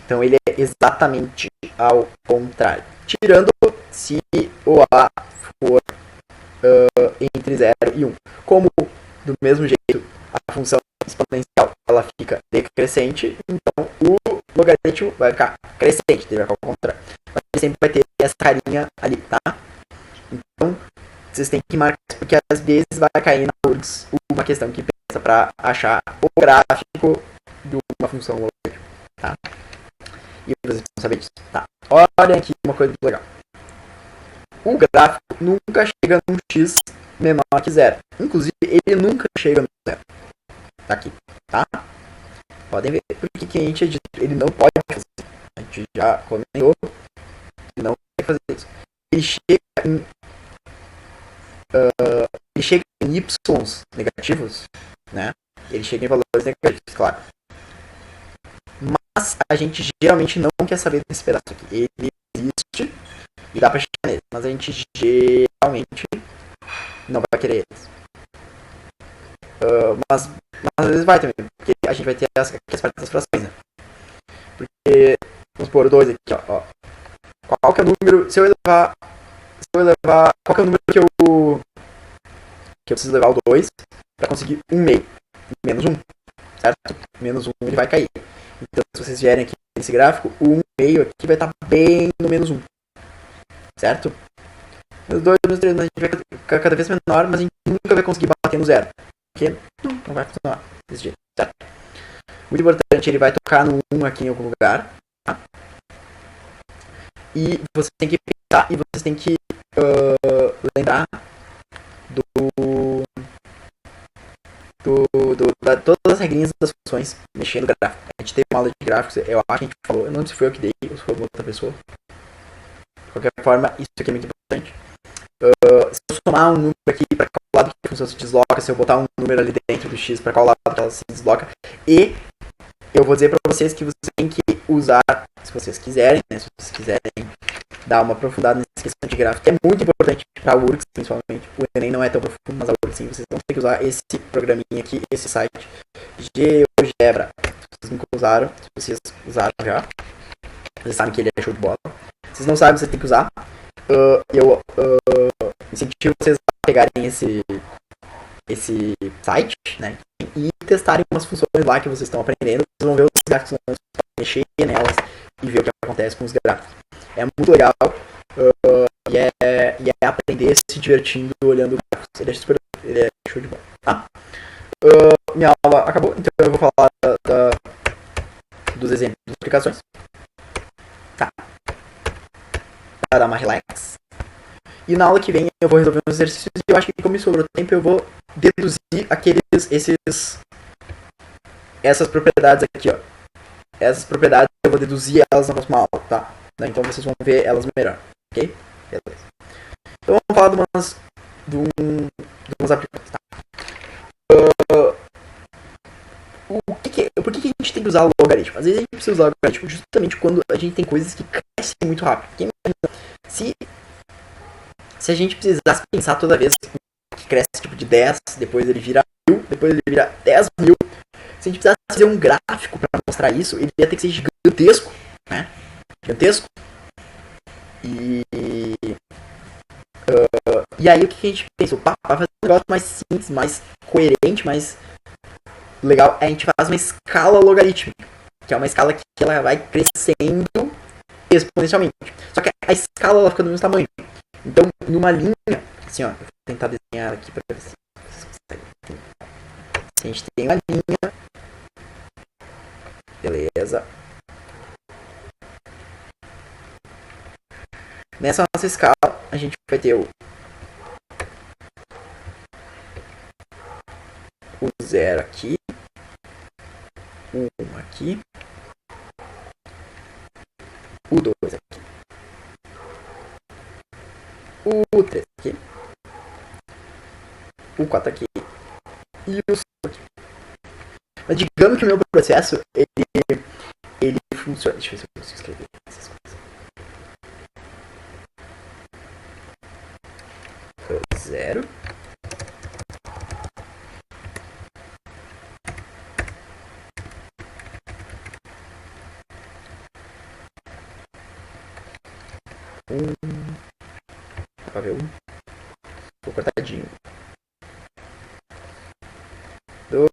Então ele é exatamente ao contrário, tirando se o a for entre 0 e 1. Como do mesmo jeito a função exponencial ela fica decrescente, então o logaritmo vai ficar crescente, deve ficar ao contrário. Mas ele sempre vai ter essa carinha ali, tá? Então, vocês têm que marcar isso, porque às vezes vai cair na URGS uma questão que pensa para achar o gráfico de uma função logaritmo, tá? E vocês precisam saber disso, tá? Olha aqui uma coisa legal. O gráfico nunca chega num x menor que zero. Inclusive, ele nunca chega no zero. Tá aqui, tá? Podem ver porque que a gente dito, ele não pode fazer isso. A gente já comentou, ele não vai fazer isso. Ele chega em y negativos, né? Ele chega em valores negativos, claro. Mas a gente geralmente não quer saber desse pedaço aqui. Ele existe e dá pra chegar nele, mas a gente geralmente não vai querer eles. Mas às vezes vai também, porque a gente vai ter as partes das frações, né? Porque, vamos supor, o 2 aqui, ó. Qual que é o número, se eu elevar, qual que é o número que eu preciso levar o 2 para conseguir 1 meio, menos 1, certo? Menos 1 ele vai cair. Então, se vocês vierem aqui nesse gráfico, o 1 meio aqui vai estar bem no menos 1, certo? Menos 2, menos 3, a gente vai ficar cada vez menor, mas a gente nunca vai conseguir bater no zero. Porque não vai funcionar desse jeito, certo? Muito importante, ele vai tocar no 1 aqui em algum lugar, tá? E você tem que pensar e você tem que lembrar todas as regrinhas das funções mexendo no gráfico. A gente teve uma aula de gráficos, eu acho que a gente falou, eu não sei se foi eu que dei ou se foi outra pessoa. De qualquer forma, isso aqui é muito importante. Se eu somar um número aqui para qual lado que a função se desloca, se eu botar um número ali dentro do x para qual lado que ela se desloca, e eu vou dizer para vocês que vocês têm que usar, se vocês quiserem, né, se vocês quiserem dar uma aprofundada nessa questão de gráfico, que é muito importante para a URGS, principalmente. O Enem não é tão profundo, mas a URGS sim, vocês vão ter que usar esse programinha aqui, esse site, GeoGebra. Vocês nunca usaram, se vocês usaram já, vocês sabem que ele é show de bola. Se vocês não sabem, vocês têm que usar. Eu incentivo vocês a pegarem esse site, né, e testarem umas funções lá que vocês estão aprendendo. Vocês vão ver os gráficos, mexer nelas e ver o que acontece com os gráficos. É muito legal e é aprender se divertindo olhando gráficos. Ele é show de bola, tá? Minha aula acabou, então eu vou falar dos exemplos das aplicações. Tá. Para dar uma relax. E na aula que vem eu vou resolver uns exercícios e eu acho que como me sobrou tempo eu vou deduzir essas propriedades aqui, ó. Essas propriedades eu vou deduzir elas na próxima aula, tá? Então vocês vão ver elas melhor, ok? Beleza. Então vamos falar de umas aplicações, tá? Por que a gente tem que usar logaritmo? Às vezes a gente precisa usar logaritmo justamente quando a gente tem coisas que crescem muito rápido. Se a gente precisasse pensar toda vez que cresce tipo de 10, depois ele vira 1000, depois ele vira 10.000, se a gente precisasse fazer um gráfico para mostrar isso, ele ia ter que ser gigantesco, né? Gigantesco. E aí o que a gente pensou? Vai fazer um negócio mais simples, mais coerente, mais legal. A gente faz uma escala logarítmica, que é uma escala que ela vai crescendo exponencialmente. Só que a escala ela fica do mesmo tamanho. Então, numa linha, assim, ó, eu vou tentar desenhar aqui para ver se vocês conseguem. Se a gente tem uma linha, beleza. Nessa nossa escala, a gente vai ter o 0 aqui, o 1 aqui, o 2 aqui, o 3 aqui, o 4 aqui e o 5 aqui. Mas digamos que o meu processo, ele funciona. Deixa eu ver se eu consigo escrever essas coisas. 0. Dá pra ver ficou cortadinho. 2.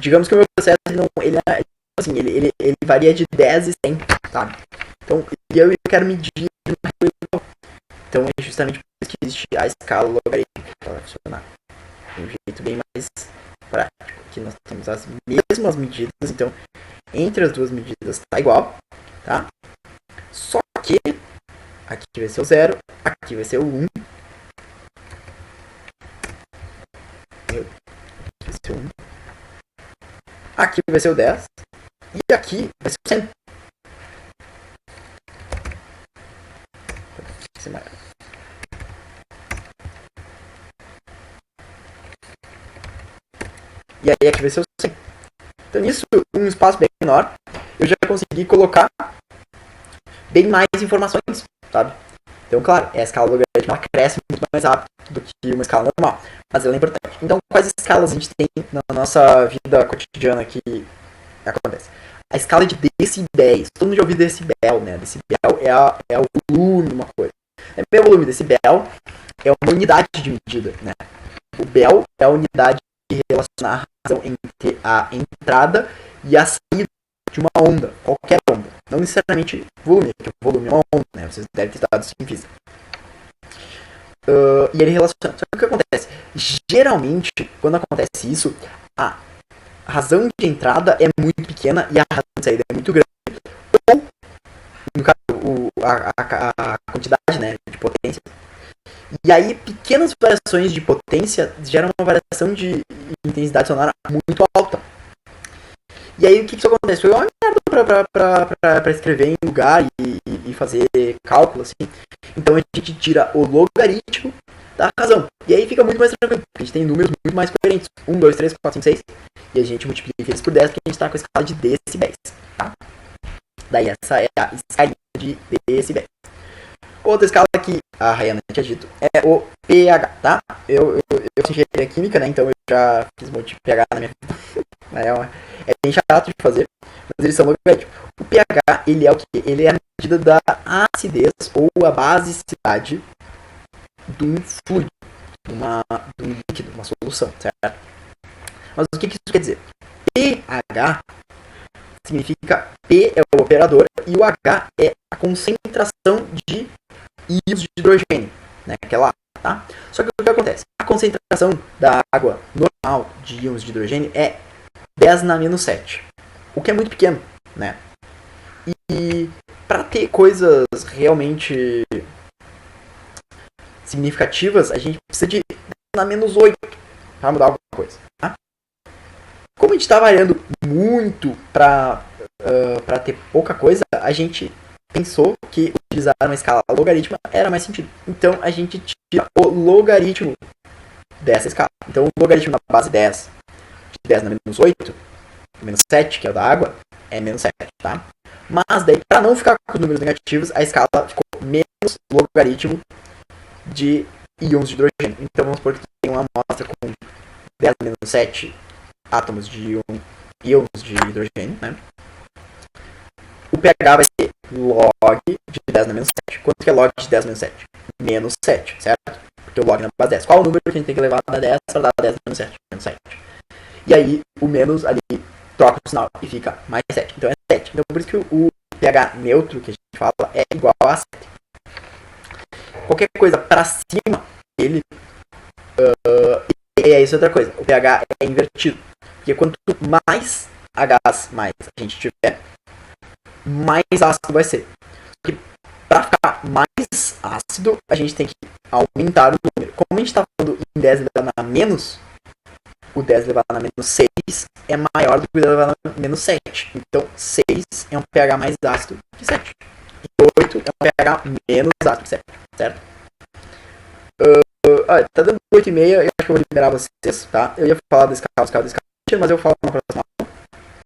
digamos que o meu processo não, ele, assim, ele varia de 10 e 100, sabe? Então, eu quero medir de uma régua. Então, é justamente por isso que existe a escala logarítmica para funcionar. De um jeito bem mais prático. Aqui nós temos as mesmas medidas, então, entre as duas medidas está igual, tá? Só que aqui vai ser o 0, aqui vai ser o 1. Aqui vai ser o 1. Aqui vai ser o 10. E aqui vai ser o 100. E aí aqui vai ser o 100. Então nisso, um espaço bem menor, eu já consegui colocar bem mais informações, sabe? Então, claro, a escala logarítmica ela cresce muito mais rápido do que uma escala normal, mas ela é importante. Então, quais escalas a gente tem na nossa vida cotidiana que acontece? A escala de decibéis. Todo mundo já ouviu decibel, né? Decibel é o volume de uma coisa. É o volume. Decibel é uma unidade de medida, né? O bel é a unidade que relaciona a razão entre a entrada e a saída de uma onda, qualquer onda. Não necessariamente volume, porque o volume é uma onda, né? Vocês devem ter estudado isso em física. E ele relaciona. Só que o que acontece? Geralmente, quando acontece isso, a razão de entrada é muito pequena e a razão de saída é muito grande. Ou, no caso, a quantidade, né, de potência. E aí, pequenas variações de potência geram uma variação de intensidade sonora muito alta. E aí, o que acontece? Foi uma merda pra escrever em lugar e fazer cálculo, assim. Então, a gente tira o logaritmo da razão. E aí fica muito mais tranquilo, porque a gente tem números muito mais coerentes. 1, 2, 3, 4, 5, 6. E a gente multiplica eles por 10, porque a gente está com a escala de decibéis, tá? Daí essa é a escalinha de decibéis. Outra escala que a Rayana tinha dito é o pH, tá? Eu sou engenharia química, né? Então eu já fiz um monte de pH na minha vida. É bem chato de fazer, mas eles são logarítmicos. O pH, ele é o que? Ele é a medida da acidez ou a basicidade de um fluido, de um líquido, uma solução, certo? Mas o que isso quer dizer? pH significa P é o operador e o H é a concentração de íons de hidrogênio, né? Aquela, tá? Só que o que acontece? A concentração da água normal de íons de hidrogênio é 10 na menos 7, o que é muito pequeno, né? E para ter coisas realmente significativas, a gente precisa de 10 na menos 8 para mudar alguma coisa, tá? Como a gente está variando muito para ter pouca coisa, a gente pensou que utilizar uma escala logarítmica era mais sentido. Então a gente tira o logaritmo dessa escala. Então o logaritmo da base 10, de 10 na menos 8, menos 7, que é o da água, é menos 7, tá? Mas daí, para não ficar com os números negativos, a escala ficou menos logaritmo de íons de hidrogênio. Então vamos supor que tem uma amostra com 10 na menos 7 átomos de íons de hidrogênio, né? O pH vai ser log de 10 na menos 7. Quanto que é log de 10 na menos 7? Menos 7, certo? Porque o log na base 10. Qual o número que a gente tem que levar da 10 para dar 10 na menos 7? Menos 7. E aí, o menos ali troca o sinal e fica mais 7. Então é 7. Então por isso que o pH neutro que a gente fala é igual a 7. Qualquer coisa para cima, ele... e é isso outra coisa. O pH é invertido. Porque quanto mais H mais a gente tiver, mais ácido vai ser. Porque para ficar mais ácido, a gente tem que aumentar o número. Como a gente está falando em 10 elevado a menos, o 10 elevado a menos 6 é maior do que o 10 elevado a menos 7. Então 6 é um pH mais ácido que 7. E 8 é um pH menos ácido que 7. Certo? Tá dando 8,5, eu acho que eu vou liberar vocês, tá? Eu ia falar da escala, mas eu falo na próxima.